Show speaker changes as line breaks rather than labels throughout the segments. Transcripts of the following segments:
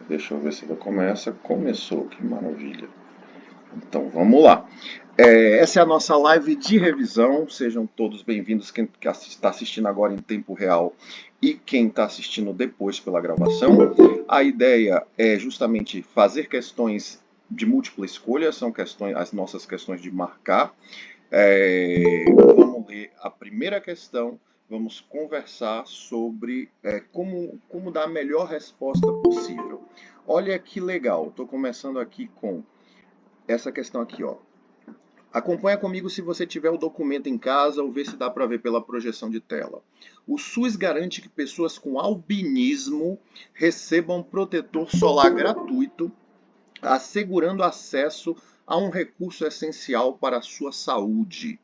Deixa eu ver se ele começa. Começou, que maravilha. Então vamos lá. Essa é a nossa live de revisão. Sejam todos bem-vindos, quem está assistindo agora em tempo real e quem está assistindo depois pela gravação. A ideia é justamente fazer questões de múltipla escolha, são questões, as nossas questões de marcar. Vamos ler a primeira questão, vamos conversar sobre como dar a melhor resposta possível. Olha que legal, estou começando aqui com essa questão aqui, ó. Acompanha comigo se você tiver o documento em casa ou ver se dá para ver pela projeção de tela. O SUS garante que pessoas com albinismo recebam protetor solar gratuito, assegurando acesso a um recurso essencial para a sua saúde,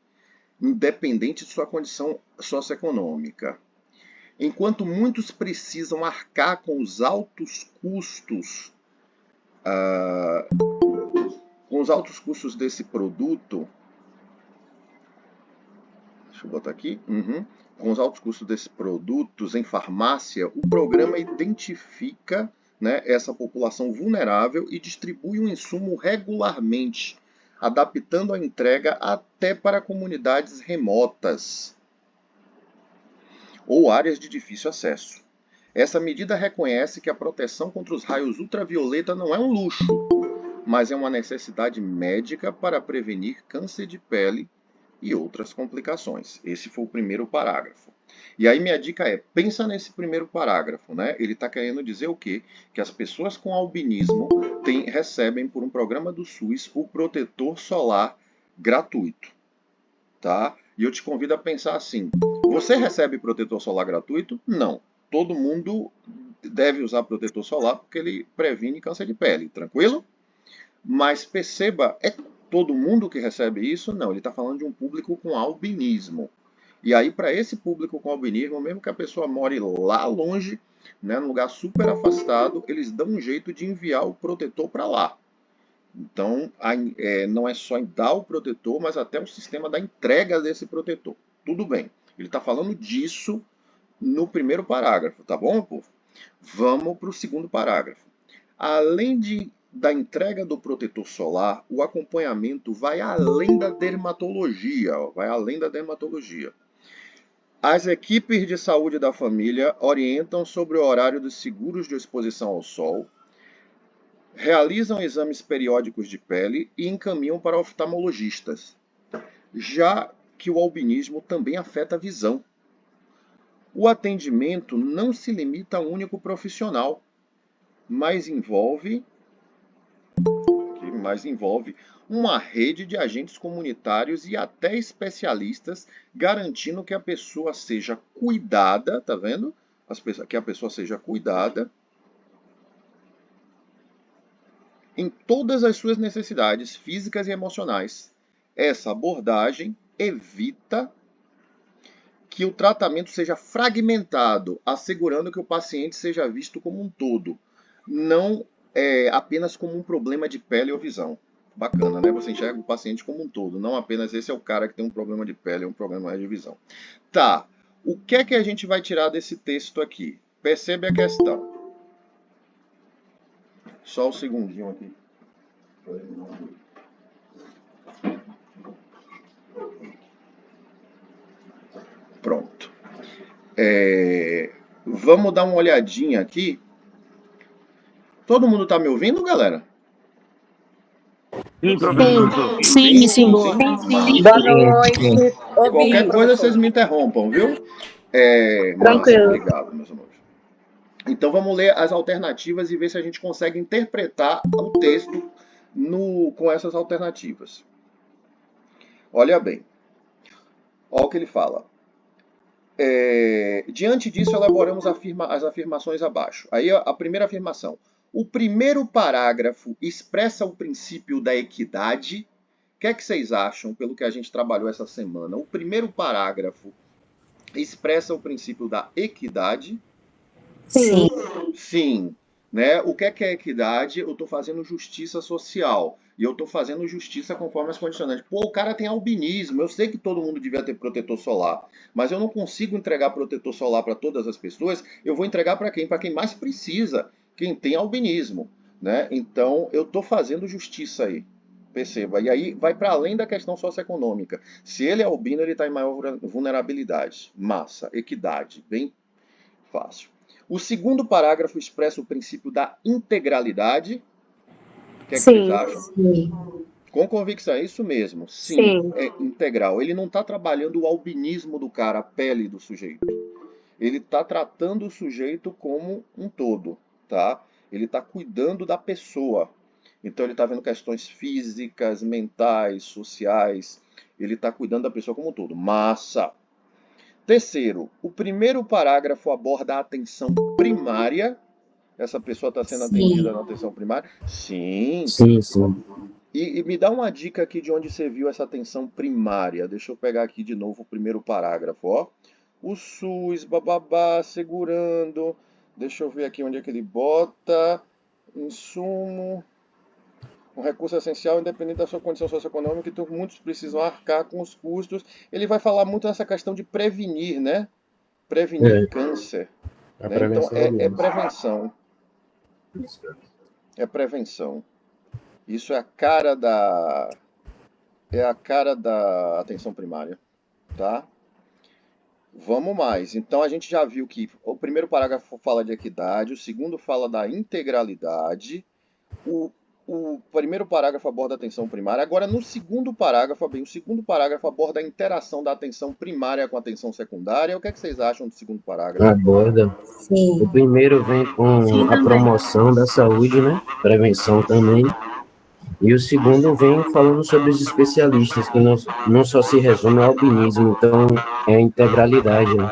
independente de sua condição socioeconômica. Enquanto muitos precisam arcar com os altos custos desse produto, deixa eu botar aqui, com os altos custos desses produtos em farmácia, o programa identifica, né, essa população vulnerável e distribui o insumo regularmente, adaptando a entrega até para comunidades remotas ou áreas de difícil acesso. Essa medida reconhece que a proteção contra os raios ultravioleta não é um luxo, mas é uma necessidade médica para prevenir câncer de pele e outras complicações. Esse foi o primeiro parágrafo. E aí minha dica é, pensa nesse primeiro parágrafo, né? Ele está querendo dizer o quê? Que as pessoas com albinismo recebem por um programa do SUS o protetor solar gratuito, tá? E eu te convido a pensar assim, você recebe protetor solar gratuito? Não. Todo mundo deve usar protetor solar porque ele previne câncer de pele, tranquilo? Mas perceba, é todo mundo que recebe isso? Não, ele está falando de um público com albinismo. E aí, para esse público com albinismo, mesmo que a pessoa more lá longe, né, num lugar super afastado, eles dão um jeito de enviar o protetor para lá. Então, não é só dar o protetor, mas até o sistema da entrega desse protetor. Tudo bem. Ele está falando disso no primeiro parágrafo, tá bom, povo? Vamos para o segundo parágrafo. Além da entrega do protetor solar, o acompanhamento vai além da dermatologia, vai além da dermatologia. As equipes de saúde da família orientam sobre o horário dos seguros de exposição ao sol, realizam exames periódicos de pele e encaminham para oftalmologistas, já que o albinismo também afeta a visão. O atendimento não se limita a um único profissional, mas envolve uma rede de agentes comunitários e até especialistas, garantindo que a pessoa seja cuidada, tá vendo? Que a pessoa seja cuidada em todas as suas necessidades físicas e emocionais. Essa abordagem evita que o tratamento seja fragmentado, assegurando que o paciente seja visto como um todo, não apenas como um problema de pele ou visão. Bacana, né? Você enxerga o paciente como um todo, não apenas esse é o cara que tem um problema de pele ou um problema de visão. Tá, o que é que a gente vai tirar desse texto aqui? Percebe a questão. Só um segundinho aqui. Pronto. Vamos dar uma olhadinha aqui. Todo mundo tá me ouvindo, galera?
Sim, professor.
Sim.
Boa noite.
Qualquer coisa vocês me interrompam, viu?
Tranquilo.
Obrigado, meus amores. Então vamos ler as alternativas e ver se a gente consegue interpretar o texto com essas alternativas. Olha bem. Olha o que ele fala. Diante disso, elaboramos as afirmações abaixo. Aí a primeira afirmação. O primeiro parágrafo expressa o princípio da equidade. O que é que vocês acham, pelo que a gente trabalhou essa semana? O primeiro parágrafo expressa o princípio da equidade?
Sim.
Sim. Né? O que é equidade? Eu estou fazendo justiça social. E eu estou fazendo justiça conforme as condicionantes. Pô, o cara tem albinismo. Eu sei que todo mundo devia ter protetor solar. Mas eu não consigo entregar protetor solar para todas as pessoas. Eu vou entregar para quem? Para quem mais precisa. quem tem albinismo, né? Então, eu estou fazendo justiça aí. Perceba. E aí vai para além da questão socioeconômica. Se ele é albino, ele está em maior vulnerabilidade. Massa, equidade, bem fácil. O segundo parágrafo expressa o princípio da integralidade. O que é que vocês
Sim,
acham? Com convicção, é isso mesmo. Sim,
sim,
é integral. Ele não está trabalhando o albinismo do cara, a pele do sujeito. Ele está tratando o sujeito como um todo, tá? Ele está cuidando da pessoa. Então ele está vendo questões físicas, mentais, sociais. Ele está cuidando da pessoa como um todo. Massa! Terceiro, o primeiro parágrafo aborda a atenção primária. Essa pessoa está sendo atendida na atenção primária? Sim.
Sim, sim.
E me dá uma dica aqui de onde você viu essa atenção primária. Deixa eu pegar aqui de novo o primeiro parágrafo, ó. O SUS, bababá, segurando. Deixa eu ver aqui onde é que ele bota. Insumo. Um recurso essencial, independente da sua condição socioeconômica, então muitos precisam arcar com os custos. Ele vai falar muito nessa questão de prevenir, né? Prevenir
É,
câncer.
a
Né? Então,
prevenção do
é
uso.
prevenção. É prevenção. Isso é a cara da. É a cara da atenção primária, tá? Vamos mais. Então a gente já viu que o primeiro parágrafo fala de equidade, o segundo fala da integralidade, o, o primeiro parágrafo aborda a atenção primária. Agora, no segundo parágrafo, bem, o segundo parágrafo aborda a interação da atenção primária com a atenção secundária. O que é que vocês acham do segundo parágrafo?
Aborda. O primeiro vem com
sim
a
também.
promoção da saúde, né? Prevenção também. E o segundo vem falando sobre os especialistas, que não só se resume ao albinismo, então é a integralidade, né?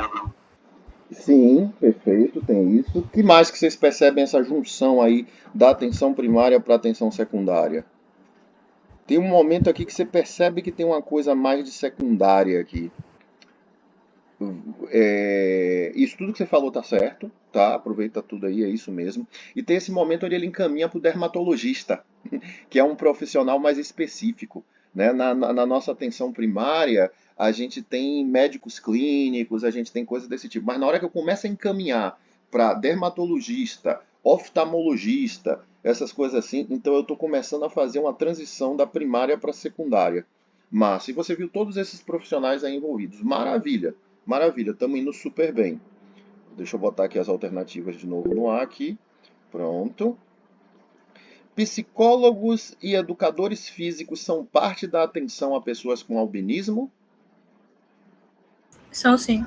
Sim, perfeito, tem isso. O que mais que vocês percebem essa junção aí da atenção primária para a atenção secundária? Tem um momento aqui que você percebe que tem uma coisa mais de secundária aqui. Isso tudo que você falou tá certo, tá? Aproveita tudo aí, é isso mesmo. E tem esse momento onde ele encaminha para o dermatologista, que é um profissional mais específico. Né? Na nossa atenção primária, a gente tem médicos clínicos, a gente tem coisas desse tipo. Mas na hora que eu começo a encaminhar para dermatologista, oftalmologista, essas coisas assim, então eu estou começando a fazer uma transição da primária para a secundária. Mas, se você viu todos esses profissionais aí envolvidos, maravilha, maravilha, estamos indo super bem. Deixa eu botar aqui as alternativas de novo no ar aqui. Pronto. Psicólogos e educadores físicos são parte da atenção a pessoas com albinismo?
São sim.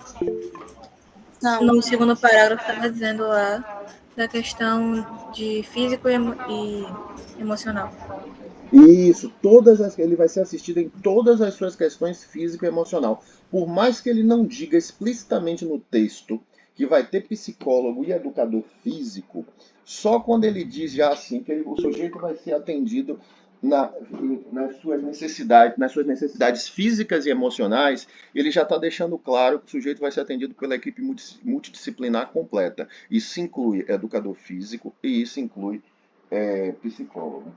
Não,
No segundo parágrafo estava dizendo lá da questão de físico e emocional.
Isso, ele vai ser assistido em todas as suas questões físico e emocional. Por mais que ele não diga explicitamente no texto que vai ter psicólogo e educador físico, só quando ele diz já assim que o sujeito vai ser atendido na, nas suas necessidades físicas e emocionais, ele já está deixando claro que o sujeito vai ser atendido pela equipe multidisciplinar completa. Isso inclui educador físico e isso inclui psicólogo.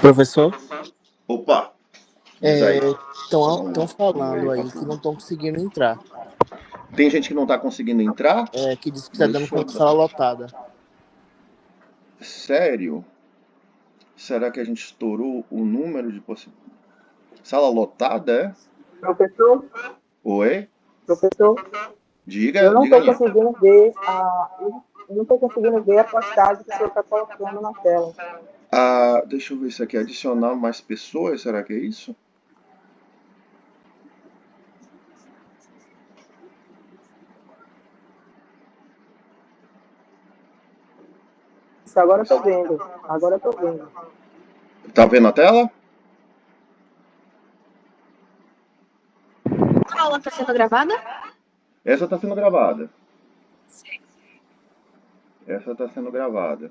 Professor,
Opa, diz aí.
estão falando aí que não estão conseguindo entrar.
Tem gente que não está conseguindo entrar?
Que diz que está dando
Deixa eu
com sala lotada.
Sério? Será que a gente estourou o número de possibilidades? Sala lotada, é?
Professor,
Oi?
professor,
Diga,
eu não
diga,
estou
Aninha.
conseguindo ver eu não estou conseguindo ver a postagem que o senhor está colocando na tela.
Ah, deixa eu ver isso aqui. Adicionar mais pessoas, será que é isso?
Isso, agora eu estou vendo. Agora eu estou vendo.
Tá vendo a tela?
A aula está sendo gravada?
Essa está sendo gravada. Essa está sendo gravada.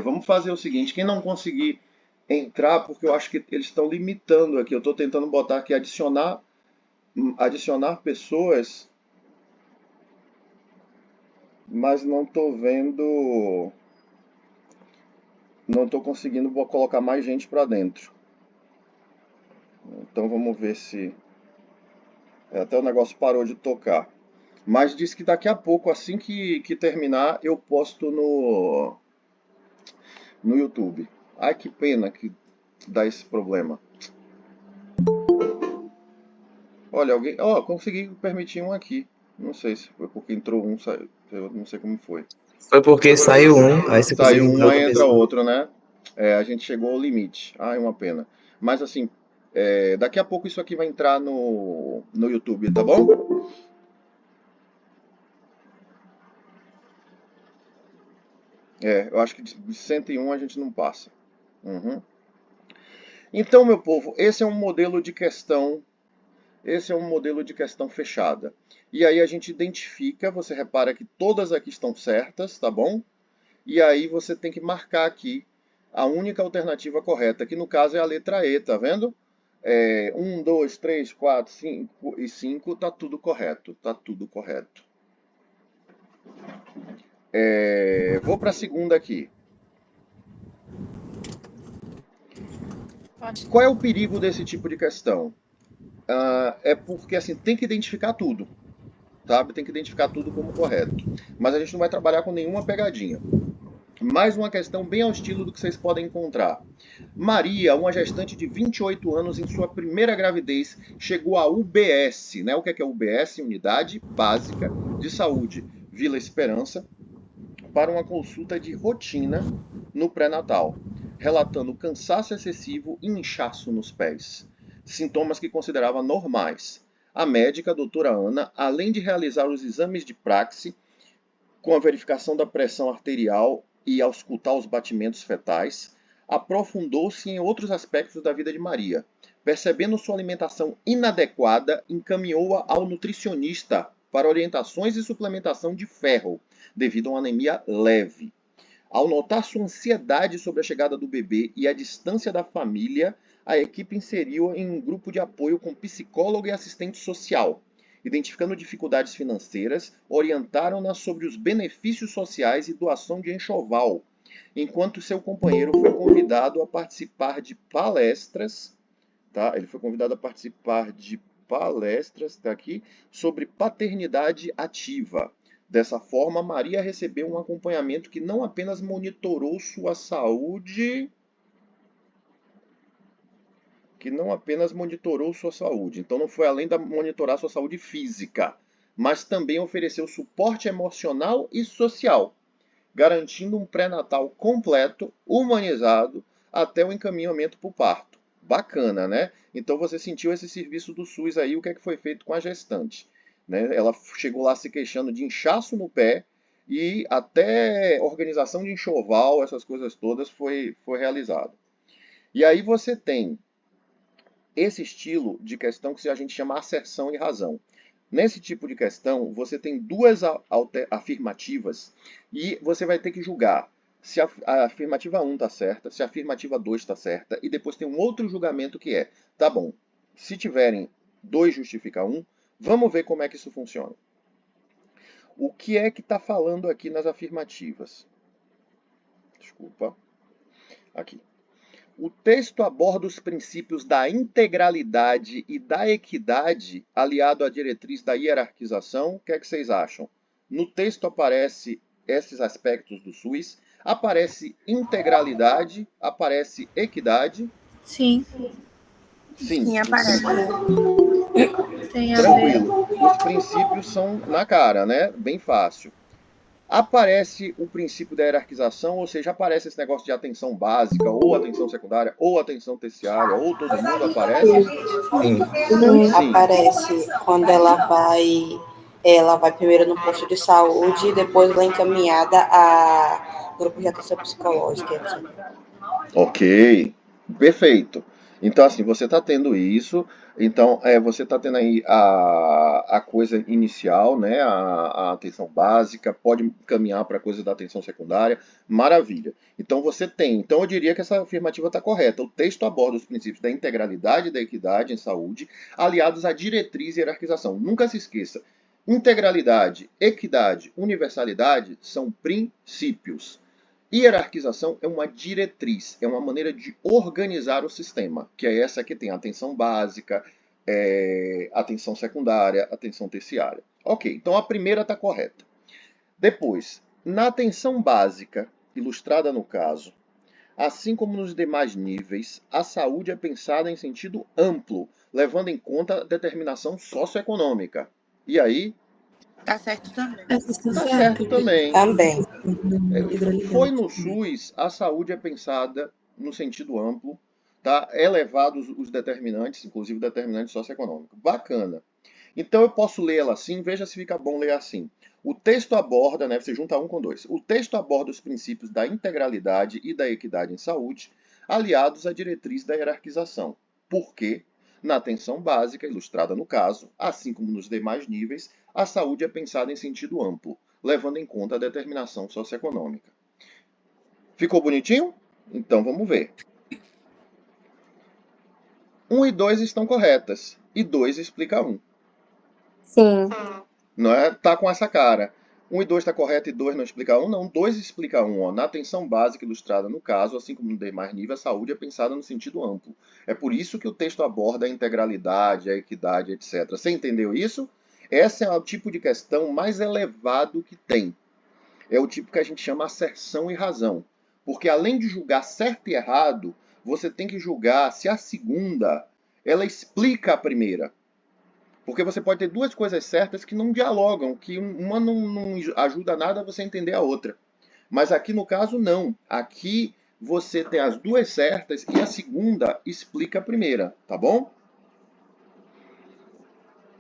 Vamos fazer o seguinte: quem não conseguir entrar, porque eu acho que eles estão limitando aqui. Eu estou tentando botar aqui adicionar pessoas, mas não estou vendo. Não estou conseguindo colocar mais gente para dentro. Então vamos ver se. Até o negócio parou de tocar. Mas diz que daqui a pouco, assim que terminar, eu posto no YouTube. Ai, que pena que dá esse problema. Olha, alguém. Ó, consegui permitir um aqui. Não sei se foi porque entrou um, saiu. Eu não sei como foi.
Foi porque saiu um, aí você
Saiu
conseguiu entrar
um, aí
outra
entra
pessoa.
outro, né? É, a gente chegou ao limite. Ai, uma pena. Mas assim, daqui a pouco isso aqui vai entrar no YouTube, tá bom? Eu acho que de 101 a gente não passa. Uhum. Então, meu povo, esse é um modelo de questão. Esse é um modelo de questão fechada. E aí a gente identifica, você repara que todas aqui estão certas, tá bom? E aí você tem que marcar aqui a única alternativa correta, que no caso é a letra E, tá vendo? 1, 2, 3, 4, 5 e 5, tá tudo correto, tá tudo correto. Vou para a segunda aqui. Qual é o perigo desse tipo de questão? É porque assim, tem que identificar tudo, sabe? Tem que identificar tudo como correto. Mas a gente não vai trabalhar com nenhuma pegadinha. Mais uma questão bem ao estilo do que vocês podem encontrar. Maria, uma gestante de 28 anos, em sua primeira gravidez, chegou à UBS, né? O que é UBS? Unidade Básica de Saúde, Vila Esperança, para uma consulta de rotina no pré-natal, relatando cansaço excessivo e inchaço nos pés, sintomas que considerava normais. A médica, a doutora Ana, além de realizar os exames de praxe, com a verificação da pressão arterial e auscultar os batimentos fetais, aprofundou-se em outros aspectos da vida de Maria. Percebendo sua alimentação inadequada, encaminhou-a ao nutricionista para orientações e suplementação de ferro, devido a uma anemia leve. Ao notar sua ansiedade sobre a chegada do bebê e a distância da família, a equipe inseriu-a em um grupo de apoio com psicólogo e assistente social. Identificando dificuldades financeiras, orientaram-na sobre os benefícios sociais e doação de enxoval, enquanto seu companheiro foi convidado a participar de palestras, tá? Ele foi convidado a participar de palestras, tá aqui, sobre paternidade ativa. Dessa forma, Maria recebeu um acompanhamento que não apenas monitorou sua saúde, então não foi além de monitorar sua saúde física, mas também ofereceu suporte emocional e social, garantindo um pré-natal completo, humanizado, até o encaminhamento para o parto. Bacana, né? Então você sentiu esse serviço do SUS aí, o que é que foi feito com a gestante? Né? Ela chegou lá se queixando de inchaço no pé e até organização de enxoval, essas coisas todas foi realizado. E aí você tem esse estilo de questão que a gente chama asserção e razão. Nesse tipo de questão, você tem duas afirmativas e você vai ter que julgar se a afirmativa 1 está certa, se a afirmativa 2 está certa, e depois tem um outro julgamento que é, tá bom, se tiverem 2 justifica 1, vamos ver como é que isso funciona. O que é que está falando aqui nas afirmativas? Desculpa. Aqui. O texto aborda os princípios da integralidade e da equidade, aliado à diretriz da hierarquização. O que é que vocês acham? No texto aparece esses aspectos do SUS, aparece integralidade, aparece equidade.
Sim,
Sim, aparece.
tem a ver.
Tranquilo. Os princípios são na cara, né? Bem fácil. Aparece o princípio da hierarquização, ou seja, aparece esse negócio de atenção básica, ou atenção secundária, ou atenção terciária, ou todo mundo aparece?
Sim.
Sim.
Aparece quando ela vai primeiro no posto de saúde e depois ela é encaminhada a grupo de atenção psicológica, etc.
Ok, perfeito. Então, assim, você está tendo isso, então você está tendo aí a coisa inicial, né, a atenção básica, pode caminhar para a coisa da atenção secundária, maravilha. Então você tem, então eu diria que essa afirmativa está correta. O texto aborda os princípios da integralidade e da equidade em saúde, aliados à diretriz e hierarquização. Nunca se esqueça, integralidade, equidade, universalidade são princípios. Hierarquização é uma diretriz, é uma maneira de organizar o sistema, que é essa que tem atenção básica, atenção secundária, atenção terciária. Ok, então a primeira está correta. Depois, na atenção básica, ilustrada no caso, assim como nos demais níveis, a saúde é pensada em sentido amplo, levando em conta a determinação socioeconômica. E aí,
Tá certo também.
tá certo também.
Também.
Foi no SUS, a saúde é pensada no sentido amplo, tá? Elevados os determinantes, inclusive o determinante socioeconômico. Bacana. Então eu posso ler ela assim, veja se fica bom ler assim. O texto aborda, né, você junta um com dois. O texto aborda os princípios da integralidade e da equidade em saúde, aliados à diretriz da hierarquização. Porque, na atenção básica, ilustrada no caso, assim como nos demais níveis, a saúde é pensada em sentido amplo, levando em conta a determinação socioeconômica. Ficou bonitinho? Então vamos ver. 1 e 2 estão corretas, e 2 explica 1.
Sim.
Não é? Tá com essa cara. 1 e 2 está correto e 2 não explica 1, não. 2 explica 1. Ó. Na atenção básica ilustrada no caso, assim como no demais nível, a saúde é pensada no sentido amplo. É por isso que o texto aborda a integralidade, a equidade, etc. Você entendeu isso? Esse é o tipo de questão mais elevado que tem. É o tipo que a gente chama asserção e razão. Porque além de julgar certo e errado, você tem que julgar se a segunda, ela explica a primeira. Porque você pode ter duas coisas certas que não dialogam, que uma não ajuda nada a você entender a outra. Mas aqui no caso não. Aqui você tem as duas certas e a segunda explica a primeira, tá bom?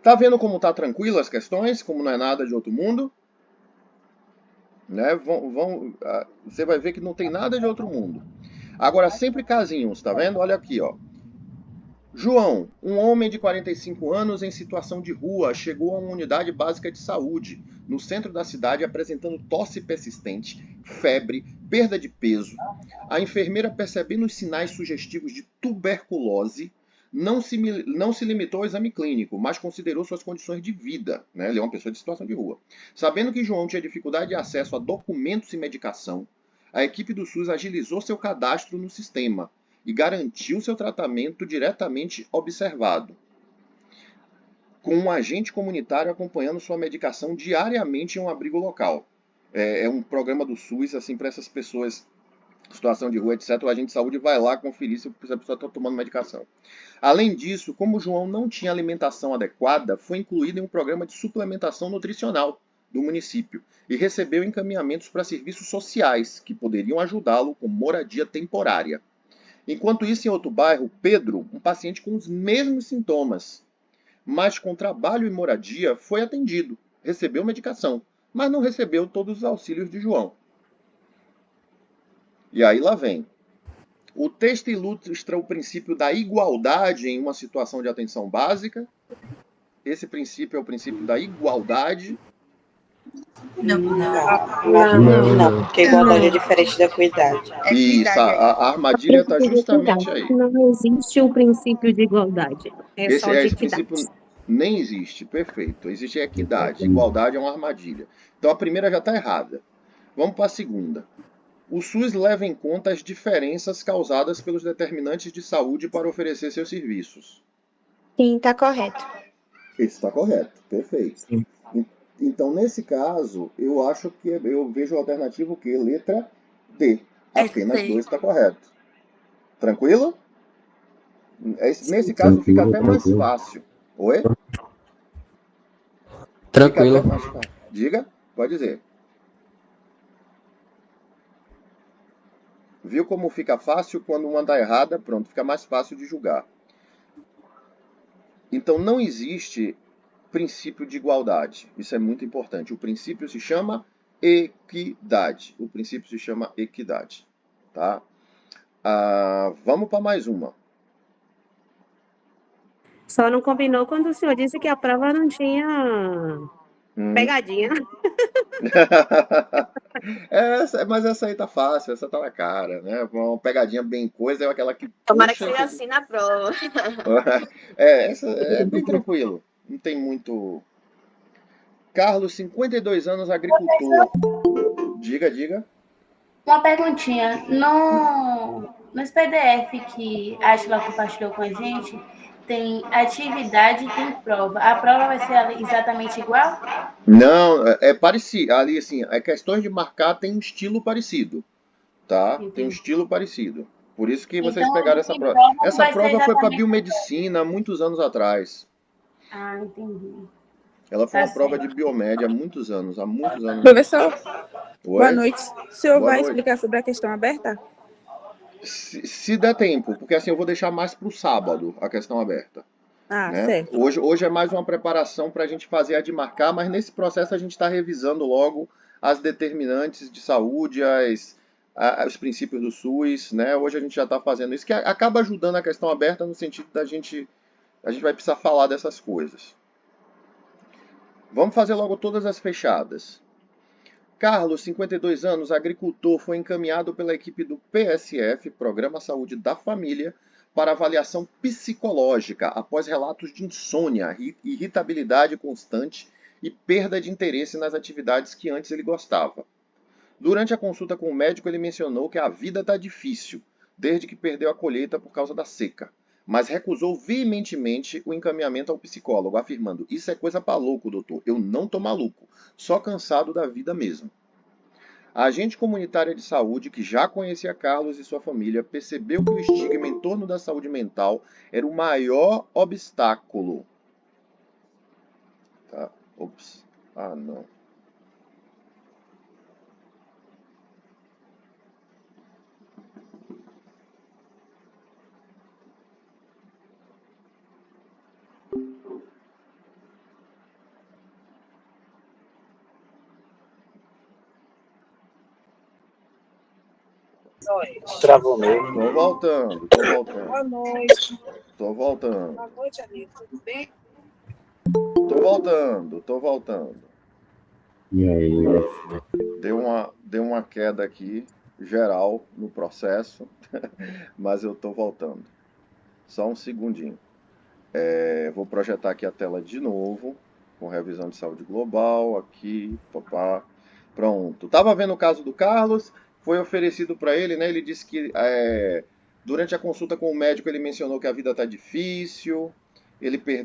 Tá vendo como tá tranquilo as questões? Como não é nada de outro mundo? Né? Você vai ver que não tem nada de outro mundo. Agora, sempre casinhos, tá vendo? Olha aqui, ó. João, um homem de 45 anos em situação de rua, chegou a uma unidade básica de saúde no centro da cidade apresentando tosse persistente, febre, perda de peso. A enfermeira, percebendo os sinais sugestivos de tuberculose, não se limitou ao exame clínico, mas considerou suas condições de vida. Né? Ele é uma pessoa de situação de rua. Sabendo que João tinha dificuldade de acesso a documentos e medicação, a equipe do SUS agilizou seu cadastro no sistema e garantiu seu tratamento diretamente observado, com um agente comunitário acompanhando sua medicação diariamente em um abrigo local. É um programa do SUS assim, para essas pessoas em situação de rua, etc. O agente de saúde vai lá conferir se a pessoa está tomando medicação. Além disso, como João não tinha alimentação adequada, foi incluído em um programa de suplementação nutricional do município e recebeu encaminhamentos para serviços sociais que poderiam ajudá-lo com moradia temporária. Enquanto isso, em outro bairro, Pedro, um paciente com os mesmos sintomas, mas com trabalho e moradia, foi atendido, recebeu medicação, mas não recebeu todos os auxílios de João. E aí lá vem. O texto ilustra o princípio da igualdade em uma situação de atenção básica. Esse princípio é o princípio da igualdade.
Não, porque igualdade é diferente da equidade.
Isso, a armadilha está justamente aí.
Não existe o princípio de igualdade.
Esse princípio nem existe, perfeito. Existe a equidade. Igualdade é uma armadilha. Então a primeira já está errada. Vamos para a segunda. O SUS leva em conta as diferenças causadas pelos determinantes de saúde para oferecer seus serviços.
Sim, está correto.
Esse está correto, perfeito.
Sim.
Então, nesse caso, eu acho que eu vejo a alternativa o quê? Letra D. Apenas 2 está correto. Tranquilo? Nesse caso fica até mais fácil. Oi?
Tranquilo.
Diga, pode dizer. Viu como fica fácil quando uma está errada? Pronto, fica mais fácil de julgar. Então, não existe princípio de igualdade. Isso é muito importante. O princípio se chama equidade. O princípio se chama equidade. Tá? Vamos para mais uma.
Só não combinou quando o senhor disse que a prova não tinha pegadinha.
Mas essa aí tá fácil, essa tá na cara, né? Uma pegadinha bem coisa é aquela que...
Tomara que seja assim na prova.
Essa é bem tranquilo. Não tem muito... Carlos, 52 anos, agricultor. Diga.
Uma perguntinha. Nesse PDF que a Ashla compartilhou com a gente,
tem atividade e tem prova. A prova vai ser exatamente igual?
Não, é parecido. Ali, assim, é questões de marcar tem um estilo parecido, tá?
Entendi.
Tem um estilo parecido. Por isso que vocês
Então,
pegaram essa
em
prova.
prova
Essa
vai ser
prova foi para
exatamente-
biomedicina há muitos anos atrás.
Ah, entendi.
Ela foi
Tá
uma prova
certo.
de biomédia há muitos anos.
Professor,
Oi?
boa noite. O senhor
Boa
vai
noite.
explicar sobre a questão aberta?
Se der tempo, porque assim eu vou deixar mais para o sábado a questão aberta.
Ah,
Né?
certo.
Hoje é mais uma preparação para a gente fazer a de marcar, mas nesse processo a gente está revisando logo as determinantes de saúde, os princípios do SUS, né? Hoje a gente já está fazendo isso, que acaba ajudando a questão aberta no sentido da gente... A gente vai precisar falar dessas coisas. Vamos fazer logo todas as fechadas. Carlos, 52 anos, agricultor, foi encaminhado pela equipe do PSF, Programa Saúde da Família, para avaliação psicológica após relatos de insônia, irritabilidade constante e perda de interesse nas atividades que antes ele gostava. Durante a consulta com o médico, ele mencionou que a vida está difícil, desde que perdeu a colheita por causa da seca, mas recusou veementemente o encaminhamento ao psicólogo, afirmando: "Isso é coisa para louco, doutor. Eu não tô maluco, só cansado da vida mesmo." A agente comunitária de saúde, que já conhecia Carlos e sua família, percebeu que o estigma em torno da saúde mental era o maior obstáculo. Tá? Ops. Ah, não.
Travou mesmo.
Tô voltando.
Boa noite.
Tô voltando.
Boa noite, amigo. Tudo bem?
Tô voltando.
E aí?
Deu uma queda aqui, geral, no processo, mas eu tô voltando. Só um segundinho. Vou projetar aqui a tela de novo, com revisão de saúde global, aqui, papá. Pronto. Tava vendo o caso do Carlos, foi oferecido para ele, né? Ele disse que durante a consulta com o médico ele mencionou que a vida tá difícil,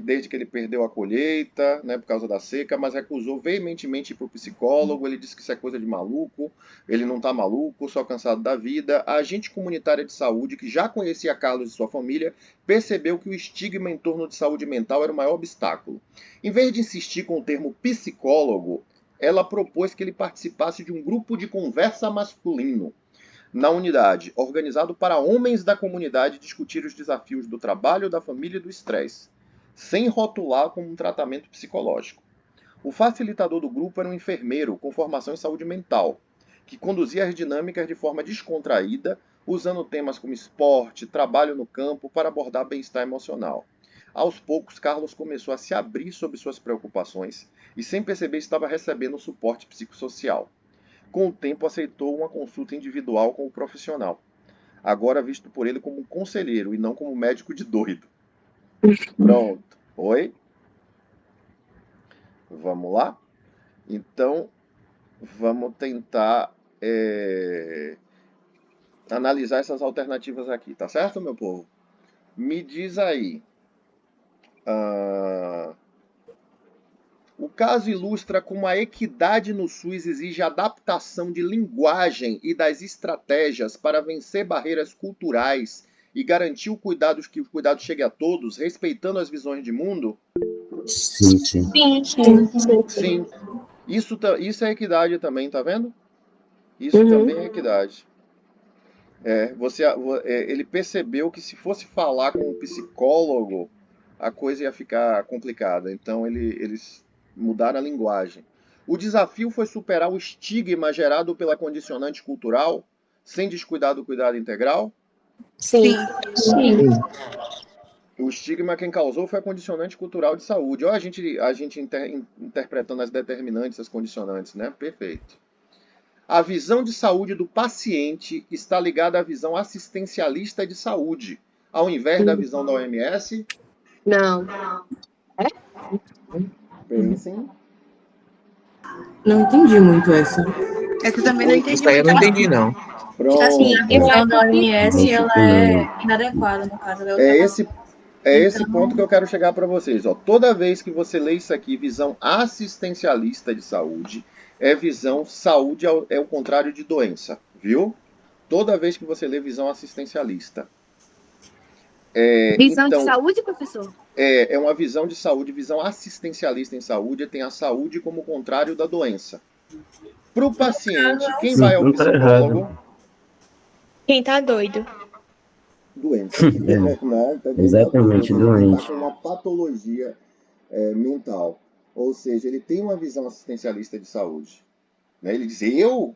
desde que ele perdeu a colheita, né, por causa da seca, mas recusou veementemente ir para o psicólogo. Ele disse que isso é coisa de maluco, ele não está maluco, só cansado da vida. A agente comunitária de saúde, que já conhecia Carlos e sua família, percebeu que o estigma em torno de saúde mental era o maior obstáculo. Em vez de insistir com o termo psicólogo, ela propôs que ele participasse de um grupo de conversa masculino na unidade, organizado para homens da comunidade discutir os desafios do trabalho, da família e do estresse, sem rotular como um tratamento psicológico. O facilitador do grupo era um enfermeiro com formação em saúde mental, que conduzia as dinâmicas de forma descontraída, usando temas como esporte, trabalho no campo para abordar bem-estar emocional. Aos poucos, Carlos começou a se abrir sobre suas preocupações e, sem perceber, estava recebendo suporte psicossocial. Com o tempo, aceitou uma consulta individual com o profissional, agora visto por ele como um conselheiro e não como médico de doido. Pronto. Oi? Vamos lá? Então, vamos tentar analisar essas alternativas aqui, tá certo, meu povo? Me diz aí. O caso ilustra como a equidade no SUS exige adaptação de linguagem e das estratégias para vencer barreiras culturais e garantir que o cuidado chegue a todos, respeitando as visões de mundo?
Sim.
Sim. Isso é equidade também, tá vendo? Isso também é equidade. Ele percebeu que se fosse falar com um psicólogo, a coisa ia ficar complicada. Então eles mudaram a linguagem. O desafio foi superar o estigma gerado pela condicionante cultural, sem descuidar do cuidado integral?
Sim.
O estigma quem causou foi a condicionante cultural de saúde. Olha a gente interpretando as determinantes, as condicionantes, né? Perfeito. A visão de saúde do paciente está ligada à visão assistencialista de saúde, ao invés da visão da OMS?
Não.
Pensem.
Não entendi muito essa. Essa também não entendi.
Isso aí eu não entendi, não.
Pronto.
Assim, a visão da OMS ela é inadequada, no caso.
É esse ponto que eu quero chegar para vocês. Ó. Toda vez que você lê isso aqui, visão assistencialista de saúde, é visão saúde é o contrário de doença, viu? Toda vez que você lê visão assistencialista.
Visão de
Então,
saúde, professor?
é uma visão de saúde, visão assistencialista em saúde, tem a saúde como contrário da doença. Para o paciente, quem vai ao
Não tá
psicólogo?
errado.
Quem tá doido?
Doente. Né? Então, quem
Exatamente,
ele
doente.
está com uma patologia mental. Ou seja, ele tem uma visão assistencialista de saúde. Né? Ele diz, eu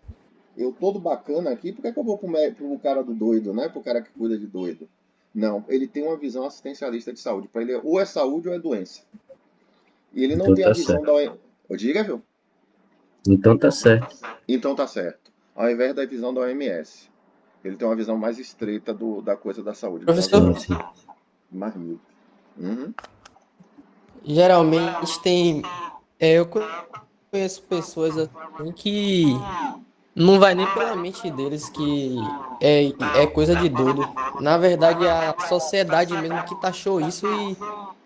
todo bacana aqui, por que eu vou pro cara do doido, né? Pro cara que cuida de doido? Não, ele tem uma visão assistencialista de saúde. Para ele, ou é saúde ou é doença. E ele não
Então
tem
tá
a visão
certo.
da OMS. Diga, viu?
Então tá certo.
Então tá certo. Ao invés da visão da OMS. Ele tem uma visão mais estreita da coisa da saúde.
Professor,
Mais mil. Uhum.
geralmente tem. Eu conheço pessoas assim que não vai nem pela mente deles que é coisa de doido. Na verdade, a sociedade mesmo que taxou isso e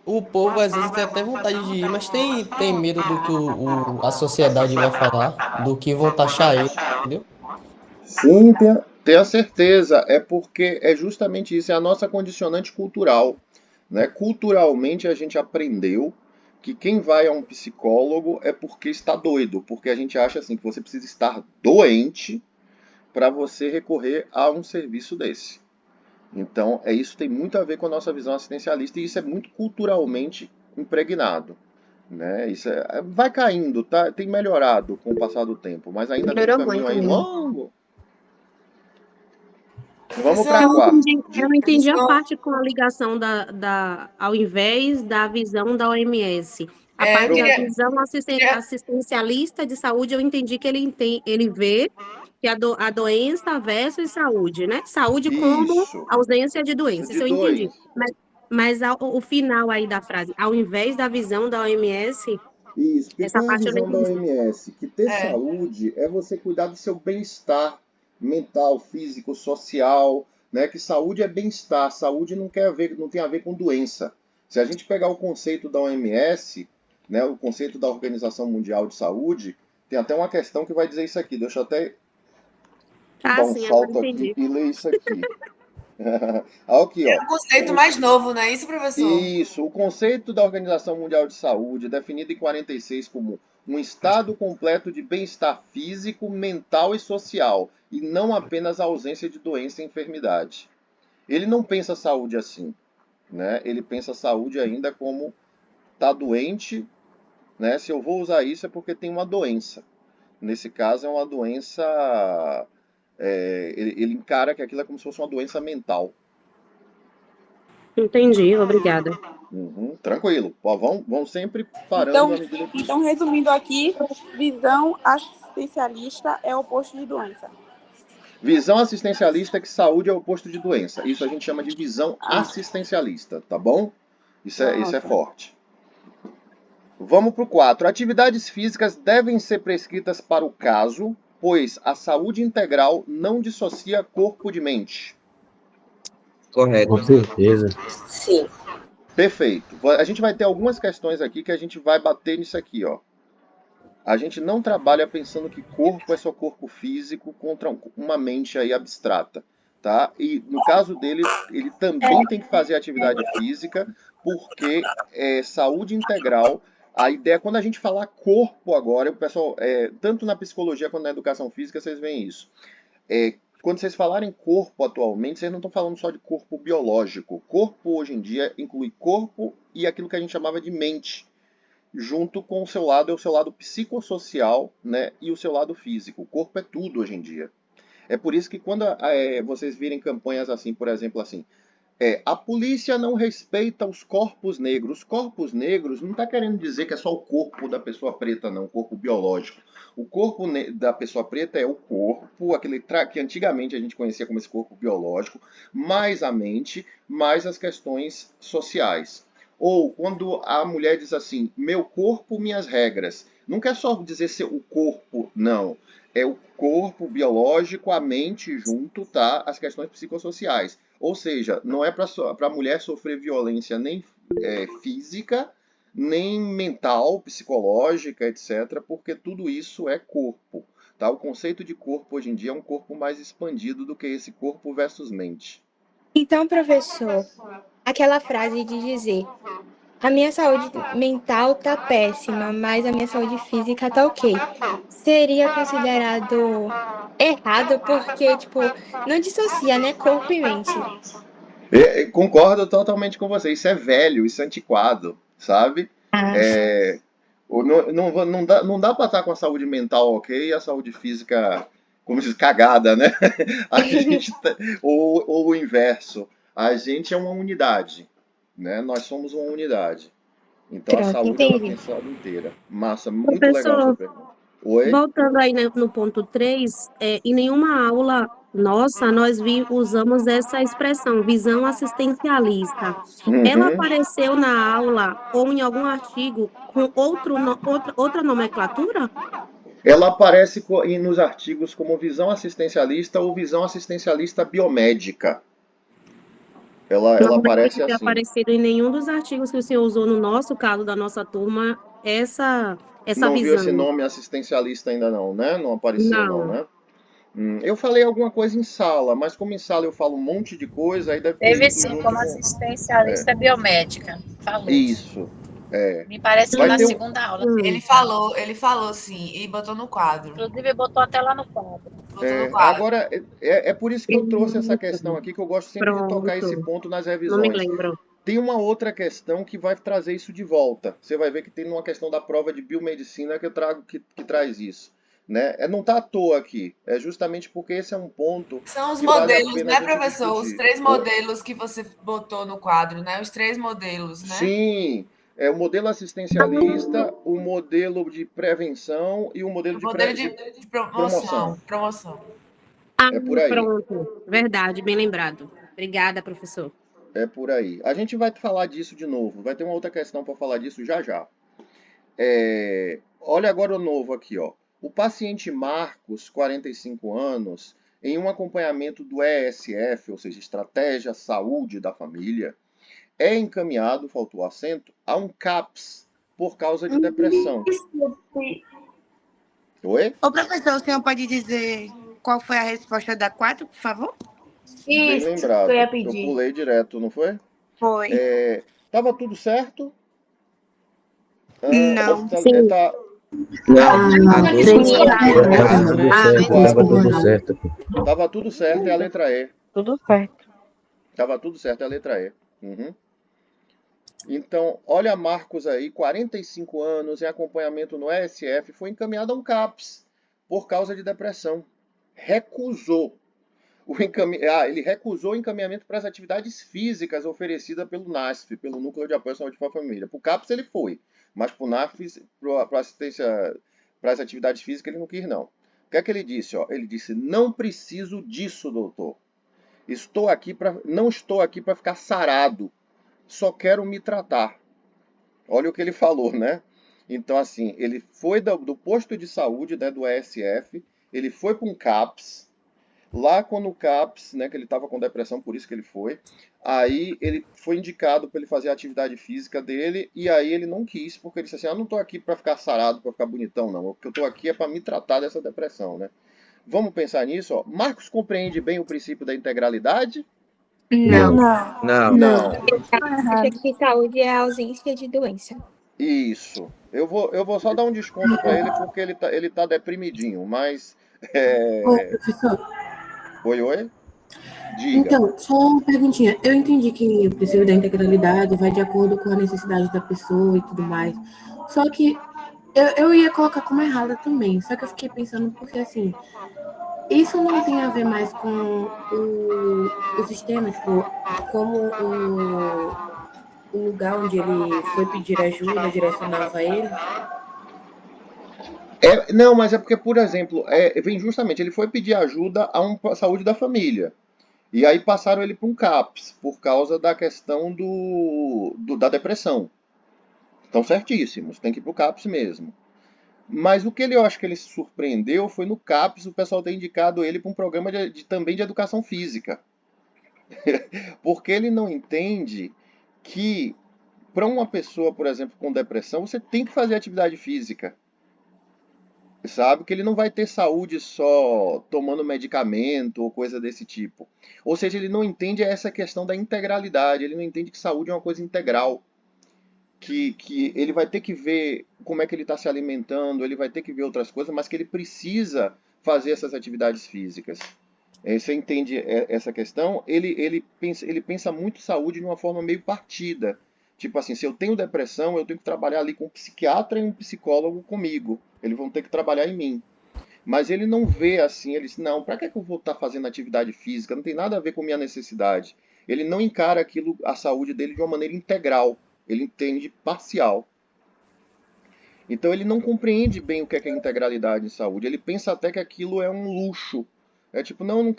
o povo às vezes tem até vontade de ir, mas tem medo do que a sociedade vai falar, do que vão taxar ele, entendeu?
Sim, tenha certeza. É porque é justamente isso, é a nossa condicionante cultural. Né? Culturalmente a gente aprendeu que quem vai a um psicólogo é porque está doido, porque a gente acha assim que você precisa estar doente para você recorrer a um serviço desse. Então, isso tem muito a ver com a nossa visão assistencialista e isso é muito culturalmente impregnado. Né? Isso vai caindo, tá? Tem melhorado com o passar do tempo, mas ainda tem um caminho aí longo. Vamos para a quarta.
Eu não entendi a parte com a ligação ao invés da visão da OMS. A parte da visão assistencialista de saúde, eu entendi que ele vê que a doença versus saúde, né? Saúde como ausência de doença, isso eu entendi. Mas o final aí da frase, ao invés da visão da OMS,
isso, porque
essa
qual é a
parte eu não
visão da
entendi.
OMS? Que ter saúde é você cuidar do seu bem-estar mental, físico, social, né? Que saúde é bem-estar, saúde não tem a ver com doença. Se a gente pegar o conceito da OMS, né, o conceito da Organização Mundial de Saúde, tem até uma questão que vai dizer isso aqui. Deixa eu até dar um salto aqui e ler isso aqui. Aqui, ó.
É um conceito mais novo, não é isso, professor?
Isso, o conceito da Organização Mundial de Saúde, definido em 46 como um estado completo de bem-estar físico, mental e social, e não apenas a ausência de doença e enfermidade. Ele não pensa saúde assim, né? Ele pensa saúde ainda como tá doente, né? Se eu vou usar isso é porque tem uma doença. Nesse caso é uma doença, ele encara que aquilo é como se fosse uma doença mental.
Entendi, obrigada.
Tranquilo. Vão sempre parando à medida que...
Então, resumindo aqui, visão assistencialista é o oposto de doença.
Visão assistencialista é que saúde é o oposto de doença. Isso a gente chama de visão assistencialista, tá bom? Isso é forte. Vamos para o 4. Atividades físicas devem ser prescritas para o caso, pois a saúde integral não dissocia corpo de mente.
Correto.
Com certeza.
Sim.
Perfeito. A gente vai ter algumas questões aqui que a gente vai bater nisso aqui, ó. A gente não trabalha pensando que corpo é só corpo físico contra uma mente aí abstrata, tá? E no caso dele, ele também tem que fazer atividade física, porque saúde integral. A ideia, quando a gente falar corpo agora, o pessoal, tanto na psicologia quanto na educação física, vocês veem isso. Quando vocês falarem corpo atualmente, vocês não estão falando só de corpo biológico. Corpo hoje em dia inclui corpo e aquilo que a gente chamava de mente, junto com o seu lado psicossocial, né, e o seu lado físico. O corpo é tudo hoje em dia. É por isso que quando vocês virem campanhas assim, por exemplo, assim, a polícia não respeita os corpos negros. Os corpos negros não está querendo dizer que é só o corpo da pessoa preta, não, o corpo biológico. O corpo da pessoa preta é o corpo, aquele que antigamente a gente conhecia como esse corpo biológico, mais a mente, mais as questões sociais. Ou quando a mulher diz assim, meu corpo, minhas regras. Não quer só dizer ser o corpo, não. É o corpo biológico, a mente junto, tá? As questões psicossociais. Ou seja, não é para a mulher sofrer violência nem física, nem mental, psicológica, etc., porque tudo isso é corpo. Tá? O conceito de corpo hoje em dia é um corpo mais expandido do que esse corpo versus mente.
Então, professor, aquela frase de dizer: a minha saúde mental tá péssima, mas a minha saúde física tá ok, seria considerado errado porque, tipo, não dissocia, né, corpo e mente.
Concordo totalmente com você. Isso é velho, isso é antiquado, sabe? Não dá para estar com a saúde mental ok e a saúde física, como diz, cagada, né? Ou o inverso. A gente é uma unidade, né? Nós somos uma unidade. Então a saúde ela tem saúde inteira. Massa, muito legal a sua pergunta. Oi?
Voltando aí no ponto 3, em nenhuma aula nossa, nós usamos essa expressão, visão assistencialista. Ela apareceu na aula ou em algum artigo com outra nomenclatura?
Ela aparece nos artigos como visão assistencialista ou visão assistencialista biomédica. Ela aparece assim.
Não aparecido em nenhum dos artigos que o senhor usou no nosso caso, da nossa turma, essa visão.
Não viu esse nome assistencialista ainda não, né? Não apareceu não, né? Eu falei alguma coisa em sala, mas como em sala eu falo um monte de coisa, aí deve ter
Teve sim, como assistencialista biomédica. Falou.
Isso.
Me parece que na segunda aula.
Ele falou sim, e botou no quadro.
Inclusive botou até lá no quadro.
Agora, é por isso que eu trouxe essa questão aqui, que eu gosto sempre de tocar esse ponto nas revisões.
Não me lembro.
Tem uma outra questão que vai trazer isso de volta. Você vai ver que tem uma questão da prova de biomedicina que eu trago que traz isso. Né? Não está à toa aqui. É justamente porque esse é um ponto.
São os modelos, né, professor? Os 3 modelos que você botou no quadro, né? Os 3 modelos, né?
Sim. É o modelo assistencialista, o modelo de prevenção e o modelo de promoção. É por aí.
Pronto. Verdade, bem lembrado. Obrigada, professor.
É por aí. A gente vai falar disso de novo. Vai ter uma outra questão para falar disso já já. Olha agora o novo aqui, ó. O paciente Marcos, 45 anos, em um acompanhamento do ESF, ou seja, Estratégia Saúde da Família, é encaminhado, faltou acento, a um CAPS por causa de depressão. Oi?
Ô, professor, o senhor pode dizer qual foi a resposta da 4, por favor?
Bem lembrado.
Eu ia pedir.
Eu pulei direto, não foi?
Foi.
Tava tudo certo?
Não.
Tava tudo certo, é a letra E.
Tudo certo.
Tava tudo certo, é a letra E. Então, olha Marcos aí, 45 anos, em acompanhamento no ESF, foi encaminhado a um CAPS por causa de depressão. Recusou. Ele recusou o encaminhamento para as atividades físicas oferecidas pelo NASF, pelo Núcleo de Apoio à Saúde para a Família. Para o CAPS ele foi, mas para o NASF, para assistência para as atividades físicas, ele não quis não. O que é que ele disse? Ele disse, não preciso disso, doutor. Não estou aqui para ficar sarado. Só quero me tratar. Olha o que ele falou, né? Então, assim, ele foi do posto de saúde, né, do ESF, ele foi para um CAPS. Lá quando o CAPS, né, que ele estava com depressão, por isso que ele foi, aí ele foi indicado para ele fazer a atividade física dele, e aí ele não quis, porque ele disse assim, não estou aqui para ficar sarado, para ficar bonitão, não. O que eu estou aqui é para me tratar dessa depressão, né? Vamos pensar nisso, ó. Marcos compreende bem o princípio da integralidade?
Não.
Acho
que saúde é a ausência de doença.
Isso. Eu vou só dar um desconto para ele, porque ele tá deprimidinho, mas...
Ô, professor.
Oi? Diga.
Então, só uma perguntinha. Eu entendi que o princípio da integralidade vai de acordo com a necessidade da pessoa e tudo mais. Só que eu ia colocar como errada também. Só que eu fiquei pensando porque, assim, isso não tem a ver mais com o sistema, tipo, como o lugar onde ele foi pedir ajuda direcionava ele?
Não, mas é porque, por exemplo, vem justamente, ele foi pedir ajuda a saúde da família. E aí passaram ele para um CAPS, por causa da questão da depressão. Estão certíssimos, tem que ir para o CAPS mesmo. Mas o que eu acho que ele se surpreendeu foi no CAPES o pessoal ter indicado ele para um programa também de educação física. Porque ele não entende que para uma pessoa, por exemplo, com depressão, você tem que fazer atividade física. Sabe? Que ele não vai ter saúde só tomando medicamento ou coisa desse tipo. Ou seja, ele não entende essa questão da integralidade, ele não entende que saúde é uma coisa integral. Que ele vai ter que ver como é que ele está se alimentando, ele vai ter que ver outras coisas, mas que ele precisa fazer essas atividades físicas. Você entende essa questão? Ele pensa muito saúde de uma forma meio partida. Tipo assim, se eu tenho depressão, eu tenho que trabalhar ali com um psiquiatra e um psicólogo comigo. Eles vão ter que trabalhar em mim. Mas ele não vê assim, ele diz, não, para que eu vou estar fazendo atividade física? Não tem nada a ver com minha necessidade. Ele não encara aquilo, a saúde dele de uma maneira integral. Ele entende parcial. Então ele não compreende bem o que é integralidade em saúde. Ele pensa até que aquilo é um luxo. É tipo, não, eu não